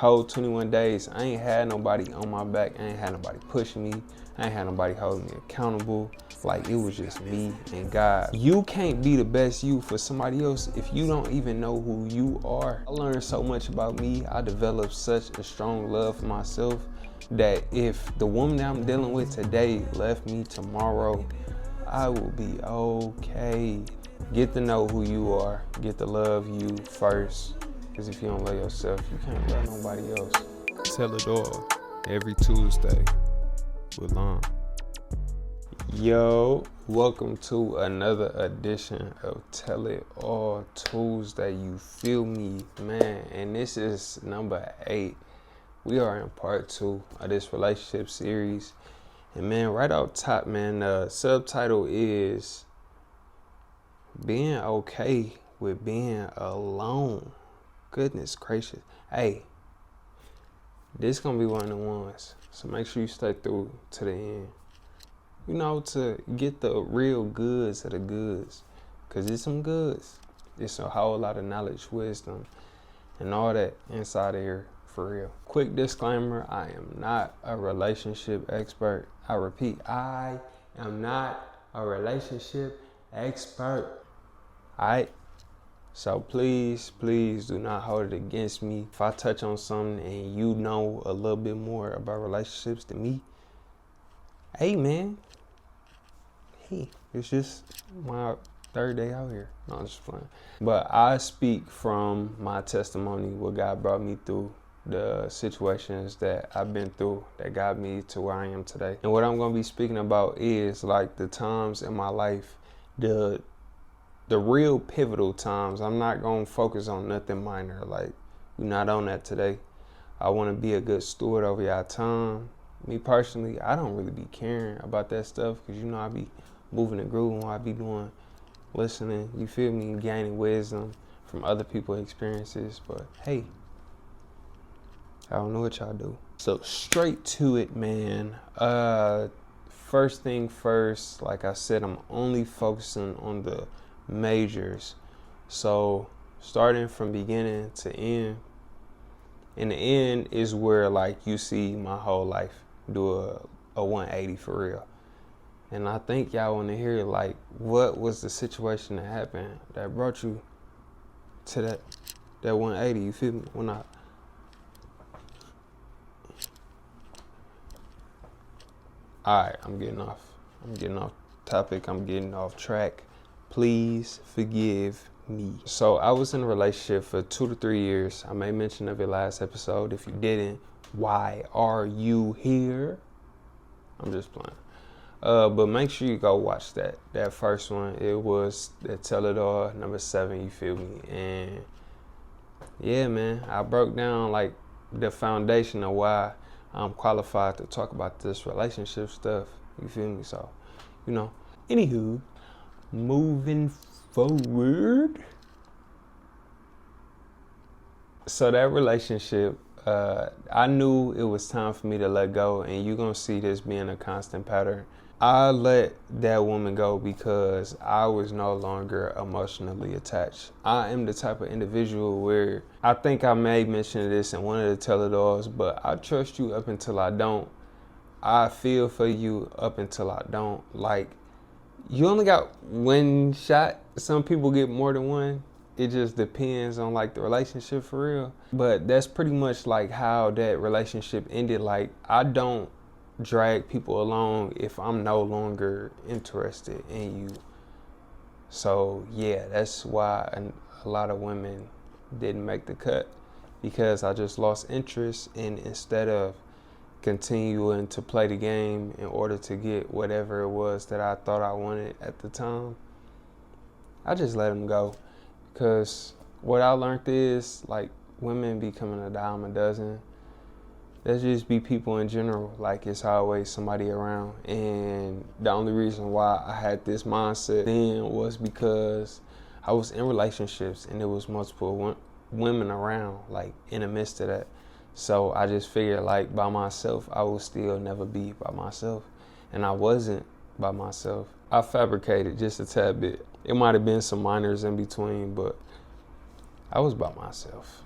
Whole 21 days, I ain't had nobody on my back. I ain't had nobody pushing me. I ain't had nobody holding me accountable. Like, it was just me and God. You can't be the best you for somebody else if you don't even know who you are. I learned so much about me. I developed such a strong love for myself that if the woman that I'm dealing with today left me tomorrow, I will be okay. Get to know who you are. Get to love you first. Because if you don't love yourself, you can't love nobody else. Tell it all every Tuesday with Lonn. Yo, welcome to another edition of Tell It All Tuesday. You feel me, man? And this is number 8. We are in part 2 of this relationship series. And man, right off top, man, the subtitle is being okay with being alone. Goodness gracious. Hey, this gonna be one of the ones. So make sure you stay through to the end. You know, to get the real goods of the goods. Because it's some goods. It's a whole lot of knowledge, wisdom, and all that inside of here, for real. Quick disclaimer, I am not a relationship expert. I repeat, I am not a relationship expert. Alright? So please do not hold it against me. If I touch on something and you know a little bit more about relationships than me, hey man, it's just my third day out here. No, I'm just playing. But I speak from my testimony, what God brought me through, the situations that I've been through that got me to where I am today. And what I'm going to be speaking about is like the times in my life, the real pivotal times. I'm not going to focus on nothing minor. Like, we're not on that today. I want to be a good steward over your time. Me personally, I don't really be caring about that stuff because, you know, I be moving and grooving while I be doing, listening, you feel me, gaining wisdom from other people's experiences. But hey, I don't know what y'all do. So straight to it, man. First thing first, like I said, I'm only focusing on the majors. So starting from beginning to end. And the end is where like you see my whole life do a 180 for real. And I think y'all want to hear like what was the situation that happened that brought you to that 180. You feel me? When I Alright, I'm getting off topic. I'm getting off track. Please forgive me. So I was in a relationship for 2 to 3 years. I made mention of it last episode. If you didn't, why are you here? I'm just playing. But make sure you go watch that first one. It was that Tell It All, number 7, you feel me? And yeah, man, I broke down like the foundation of why I'm qualified to talk about this relationship stuff. You feel me? So, you know, anywho, moving forward. So that relationship, I knew it was time for me to let go, and you're going to see this being a constant pattern. I let that woman go because I was no longer emotionally attached. I am the type of individual where I think I may mention this in one of the tell-it-alls, but I trust you up until I don't. I feel for you up until I don't. Like, you only got one shot. Some people get more than one. It just depends on like the relationship for real. But that's pretty much like how that relationship ended. Like, I don't drag people along if I'm no longer interested in you. So yeah, that's why a lot of women didn't make the cut, because I just lost interest, and instead of continuing to play the game in order to get whatever it was that I thought I wanted at the time, I just let them go. Because what I learned is like women becoming a dime a dozen. There's just be people in general, like it's always somebody around. And the only reason why I had this mindset then was because I was in relationships and there was multiple women around, like in the midst of that. So I just figured like by myself, I would still never be by myself. And I wasn't by myself. I fabricated just a tad bit. It might have been some minors in between, but I was by myself.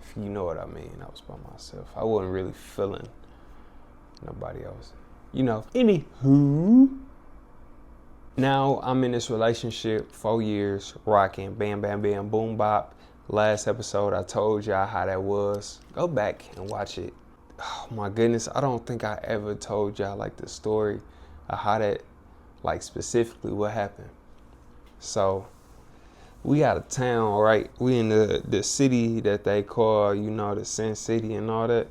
If you know what I mean, I was by myself. I wasn't really feeling nobody else. Anywho. Now I'm in this relationship, 4 years, rocking, bam, bam, bam, boom, bop. Last episode, I told y'all how that was. Go back and watch it. Oh my goodness, I don't think I ever told y'all like the story of how that, like specifically what happened. So we out of town, right? We in the city that they call, the Sin City and all that.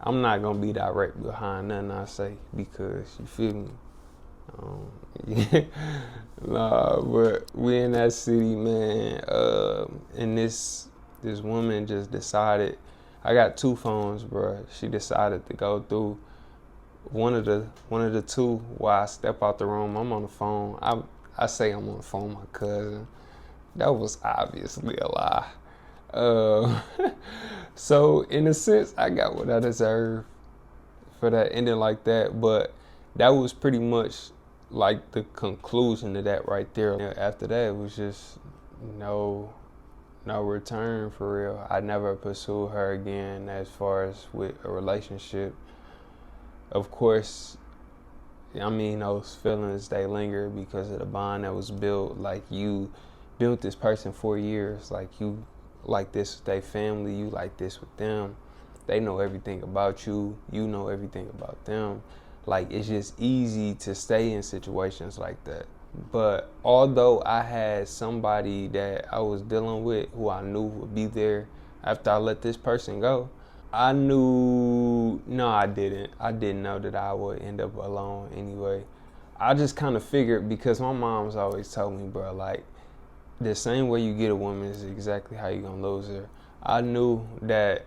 I'm not gonna be direct behind nothing I say because you feel me. Nah, but we in that city, man. And this woman just decided. I got 2 phones, bro. She decided to go through one of the 2 while I step out the room. I'm on the phone. I say I'm on the phone with my cousin. That was obviously a lie. So in a sense, I got what I deserved for that ending like that. But that was pretty much like the conclusion of that right there. After that, it was just no return for real. I never pursued her again as far as with a relationship. Of course, I mean, those feelings, they linger because of the bond that was built. Like, you built this person 4 years. Like, you like this with their family. You like this with them. They know everything about you. You know everything about them. Like, it's just easy to stay in situations like that. But although I had somebody that I was dealing with who I knew would be there after I let this person go, I didn't know that I would end up alone anyway. I just kind of figured, because my mom's always told me, bro, like, the same way you get a woman is exactly how you gonna lose her. I knew that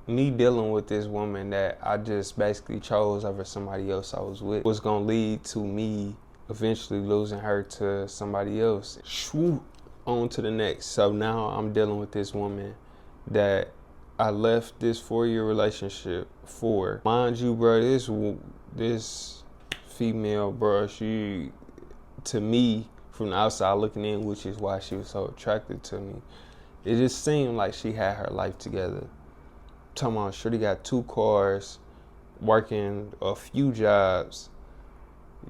me dealing with this woman that I just basically chose over somebody else I was with was gonna lead to me eventually losing her to somebody else. Swoop on to the next. So now I'm dealing with this woman that I left this 4-year relationship for. Mind you, bro, this female, bro, she, to me, from the outside looking in, which is why she was so attracted to me, it just seemed like she had her life together. Talking about, shorty got 2 cars, working a few jobs,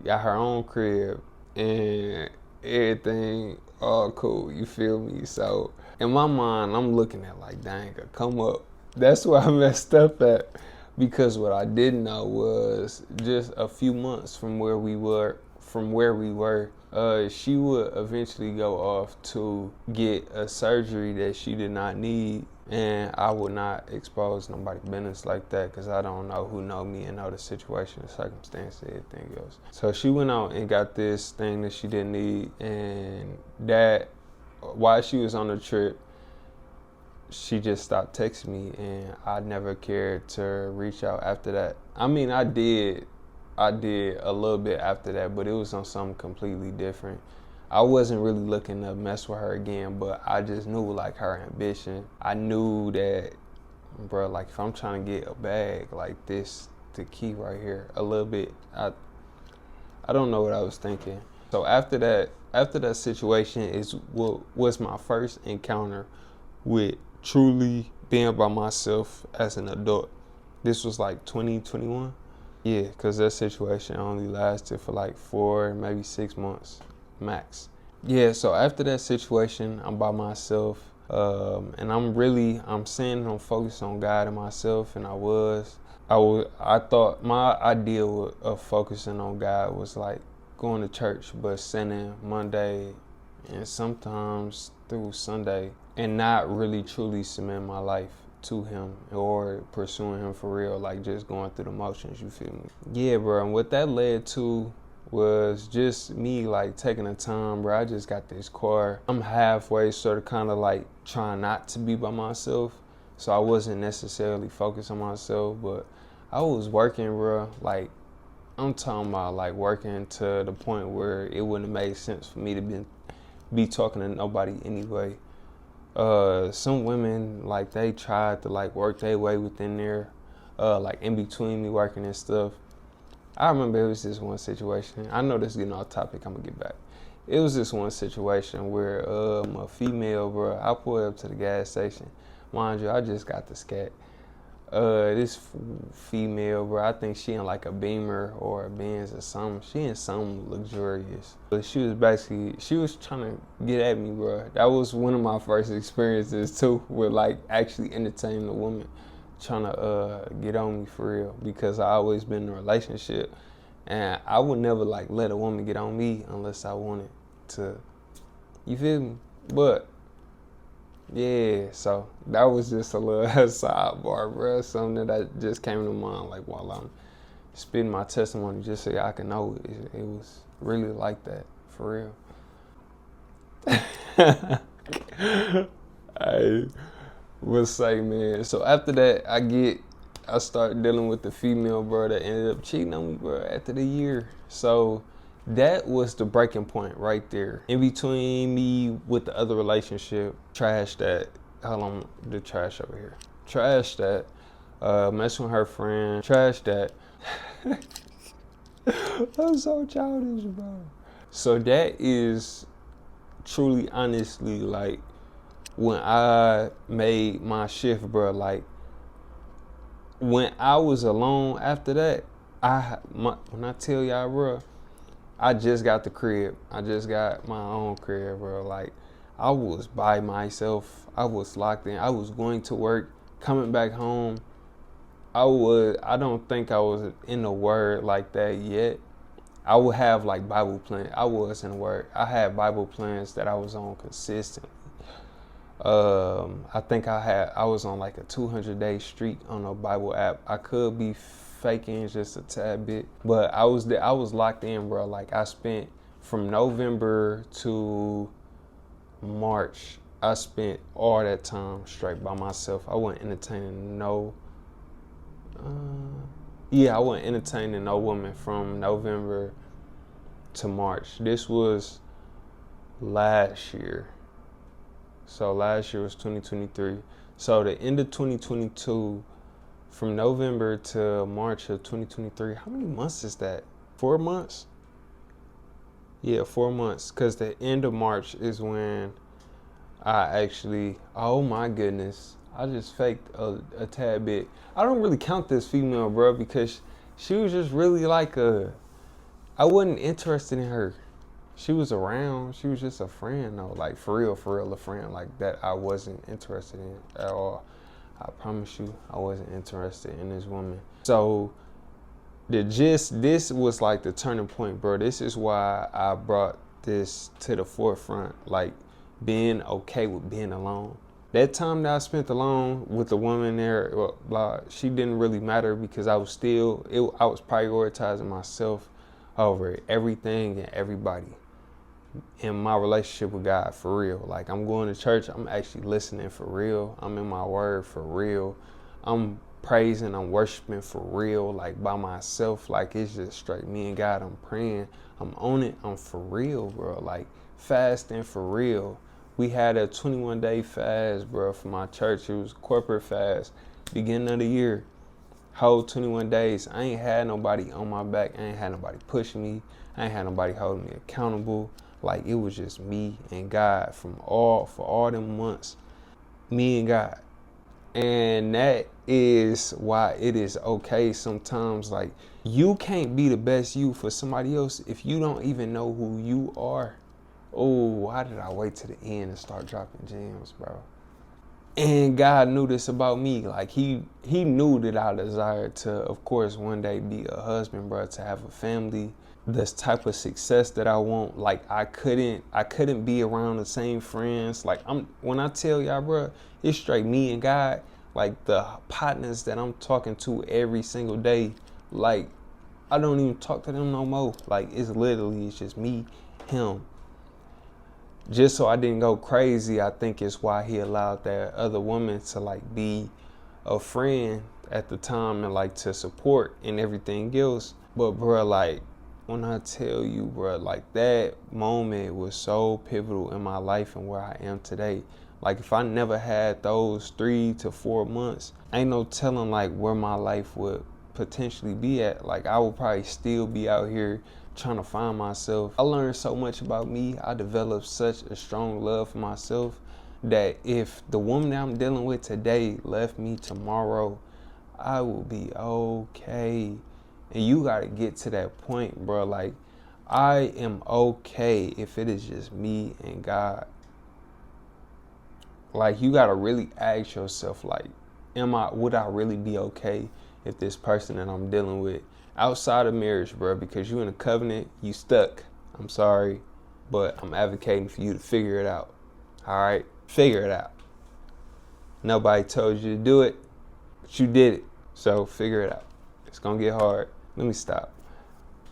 got her own crib, and everything all cool, you feel me? So in my mind, I'm looking at like, dang, come up. That's where I messed up at, because what I didn't know was just a few months from where we were, she would eventually go off to get a surgery that she did not need. And I would not expose nobody's business like that, because I don't know who know me and know the situation, the circumstance, everything else. So she went out and got this thing that she didn't need, and that while she was on the trip, she just stopped texting me, and I never cared to reach out after that. I mean, I did a little bit after that, but it was on something completely different. I wasn't really looking to mess with her again, but I just knew, like, her ambition. I knew that, bro, like, if I'm trying to get a bag like this, the key right here, a little bit, I don't know what I was thinking. So after that situation is what was my first encounter with truly being by myself as an adult. This was like 2021. Yeah, because that situation only lasted for like 4, maybe 6 months max. Yeah, so after that situation, I'm by myself, and I'm saying I'm focused on God and myself, and I thought my idea of focusing on God was like going to church, but sinning Monday and sometimes through Sunday, and not really truly cement my life to him or pursuing him for real, like just going through the motions, you feel me? Yeah, bro, and what that led to was just me like taking the time, bro. I just got this car. I'm halfway sort of kind of like trying not to be by myself, so I wasn't necessarily focused on myself, but I was working, bro. Like, I'm talking about like working to the point where it wouldn't have made sense for me to be talking to nobody anyway. Some women, like, they tried to like work their way within there, like in between me working and stuff. I remember it was this one situation. I know this is getting off topic. I'm gonna get back. It was this one situation where a female, bro, I pulled up to the gas station. Mind you, I just got the scat. This female, bro, I think she in like a Beamer or a Benz or something. She in something luxurious. But she was trying to get at me, bro. That was one of my first experiences too, with like actually entertaining a woman, trying to get on me for real. Because I always been in a relationship, and I would never like let a woman get on me unless I wanted to. You feel me? But yeah, so that was just a little sidebar, bro. Something that just came to mind, like while I'm spitting my testimony, just so y'all can know it was really like that, for real. I will say, man. So after that, I start dealing with the female, bro, that ended up cheating on me, bro, after the year. So that was the breaking point right there. In between me with the other relationship, trash that. Hold on, the trash over here. Trash that. Messing with her friend. Trash that. I'm so childish, bro. So that is truly, honestly, like, when I made my shift, bro, like, when I was alone after that, when I tell y'all, bro, I just got the crib. I just got my own crib, bro. Like, I was by myself. I was locked in. I was going to work, coming back home. I don't think I was in the word like that yet. I would have like Bible plans. I was in the word. I had Bible plans that I was on consistently. I think I was on like a 200-day streak on a Bible app. I could be faking just a tad bit, but I was locked in, bro. Like, I spent from November to March, I spent all that time straight by myself. I wasn't entertaining I wasn't entertaining no woman from November to March. This was last year. So last year was 2023. So the end of 2022, from November to March of 2023, how many months is that? 4 months? Yeah, 4 months. Because the end of March is when I actually, oh my goodness, I just faked a tad bit. I don't really count this female, bro, because she was just really like I wasn't interested in her. She was around. She was just a friend, though. Like, for real, a friend. Like, that I wasn't interested in at all. I promise you, I wasn't interested in this woman. So, this was like the turning point, bro. This is why I brought this to the forefront. Like, being okay with being alone. That time that I spent alone with the woman there, she didn't really matter because I was prioritizing myself over everything and everybody in my relationship with God, for real. Like, I'm going to church, I'm actually listening for real. I'm in my word for real. I'm praising, I'm worshiping for real, like by myself. Like, it's just straight me and God. I'm praying, I'm on it, I'm for real, bro. Like, fasting for real. We had a 21-day fast, bro, for my church. It was corporate fast, beginning of the year. Whole 21 days. I ain't had nobody on my back. I ain't had nobody pushing me. I ain't had nobody holding me accountable. Like, it was just me and God for all them months. Me and God. And that is why it is okay sometimes. Like, you can't be the best you for somebody else if you don't even know who you are. Oh, why did I wait to the end and start dropping gems, bro? And God knew this about me. Like, he knew that I desired to, of course, one day be a husband, bro, to have a family. This type of success that I want. Like, I couldn't be around the same friends. Like, when I tell y'all, bro, it's straight me and God. Like, the partners that I'm talking to every single day, like, I don't even talk to them no more. Like, it's just me, him. Just so I didn't go crazy, I think it's why he allowed that other woman to like be a friend at the time and like to support and everything else. But bro, like, when I tell you, bro, like, that moment was so pivotal in my life and where I am today. Like, if I never had those 3 to 4 months, ain't no telling like where my life would potentially be at. Like, I would probably still be out here trying to find myself. I learned so much about me. I developed such a strong love for myself that if the woman that I'm dealing with today left me tomorrow, I will be okay. And you gotta get to that point, bro. Like, I am okay if it is just me and God. Like, you gotta really ask yourself, like, would I really be okay if this person that I'm dealing with outside of marriage, bro? Because you in a covenant, you stuck. I'm sorry, but I'm advocating for you to figure it out. All right, figure it out. Nobody told you to do it, but you did it. So figure it out. It's gonna get hard. Let me stop.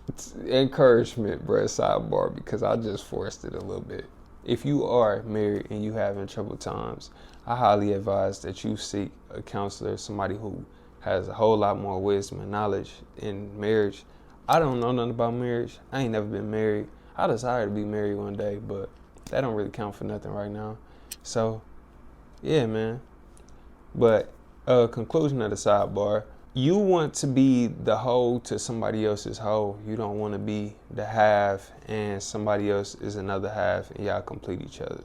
It's encouragement, bro, sidebar, because I just forced it a little bit. If you are married and you having troubled times, I highly advise that you seek a counselor, somebody who has a whole lot more wisdom and knowledge in marriage. I don't know nothing about marriage. I ain't never been married. I desire to be married one day, but that don't really count for nothing right now. So, yeah, man. But conclusion of the sidebar, you want to be the hoe to somebody else's hoe. You don't want to be the half and somebody else is another half and y'all complete each other.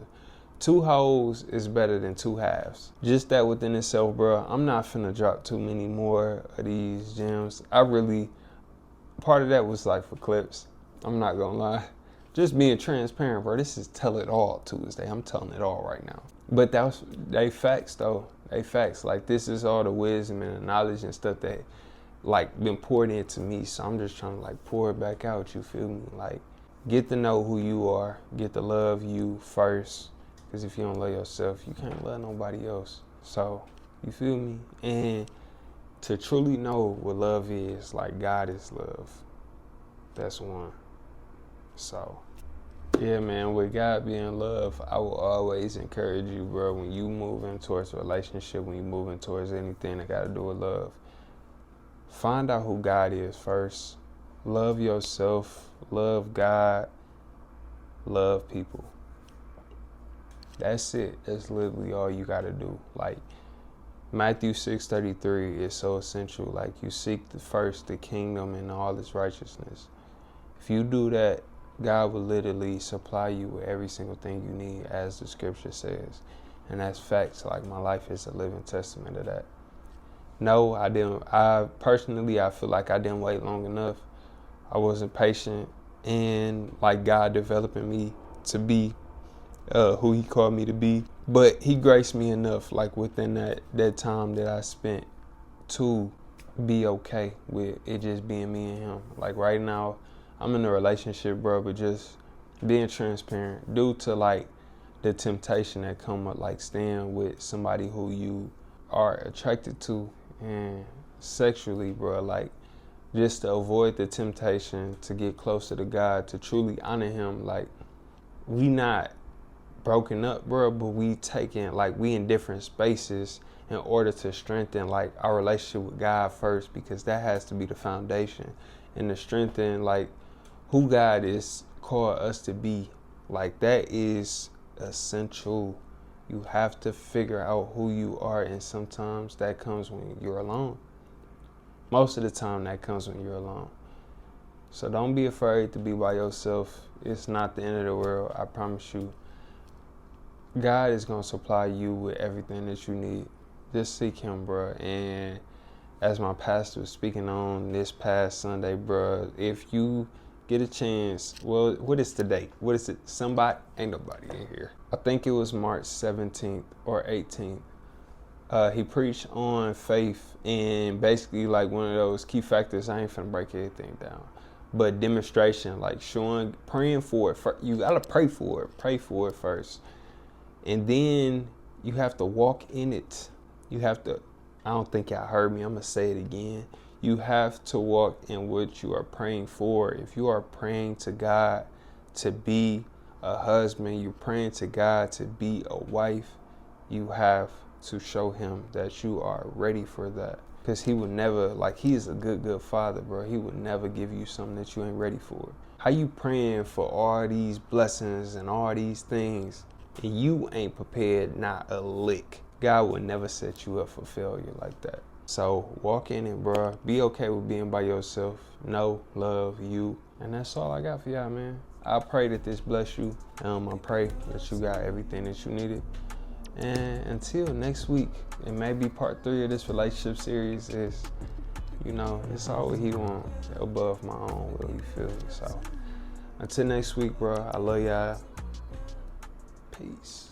Two hoes is better than two halves. Just that within itself, bro. I'm not finna drop too many more of these gems. Part of that was like for clips. I'm not gonna lie. Just being transparent, bro. This is Tell It All Tuesday. I'm telling it all right now. But they facts though. They facts. Like, this is all the wisdom and the knowledge and stuff that like been poured into me. So I'm just trying to like pour it back out, you feel me? Like, get to know who you are, get to love you first. Because if you don't love yourself, you can't love nobody else. So, you feel me? And to truly know what love is, like, God is love. That's one. So, yeah, man, with God being love, I will always encourage you, bro, when you moving towards a relationship, when you moving towards anything that got to do with love, find out who God is first. Love yourself, love God, love people. That's it. That's literally all you got to do. Like, Matthew 6:33 is so essential. Like, you seek first the kingdom and all its righteousness. If you do that, God will literally supply you with every single thing you need, as the scripture says. And that's facts. Like, my life is a living testament of that. No, I didn't. I feel like I didn't wait long enough. I wasn't patient in, like, God developing me to be who he called me to be. But he graced me enough, like, within that time that I spent to be okay with it just being me and him. Like, right now, I'm in a relationship, bro, but just being transparent due to, like, the temptation that come with, like, staying with somebody who you are attracted to and sexually, bro. Like, just to avoid the temptation to get closer to God, to truly honor him. Like, we not broken up, bro, but we in different spaces in order to strengthen, like, our relationship with God first, because that has to be the foundation. And to strengthen, like, who God is called us to be, like, that is essential. You have to figure out who you are, and sometimes that comes when you're alone. Most of the time that comes when you're alone. So don't be afraid to be by yourself. It's not the end of the world, I promise you. God is going to supply you with everything that you need. Just seek him, bro. And as my pastor was speaking on this past Sunday, bro, if you get a chance, well, what is the date? What is it? Ain't nobody in here. I think it was March 17th or 18th. He preached on faith and basically, like, one of those key factors. I ain't finna break everything down, but demonstration, like praying for it. You gotta pray for it first. And then you have to walk in it. I don't think y'all heard me. I'm going to say it again. You have to walk in what you are praying for. If you are praying to God to be a husband, you're praying to God to be a wife, you have to show him that you are ready for that. Because he would never, like, he's a good father, bro. He would never give you something that you ain't ready for. How you praying for all these blessings and all these things, and you ain't prepared not a lick? God will never set you up for failure like that. So walk in it, bro. Be okay with being by yourself. Know, love you. And that's all I got for y'all, man. I pray that this bless you. I pray that you got everything that you needed. And until next week, and maybe part 3 of this relationship series is, it's all what he want above my own will, you feel me? So until next week, bro, I love y'all. Peace.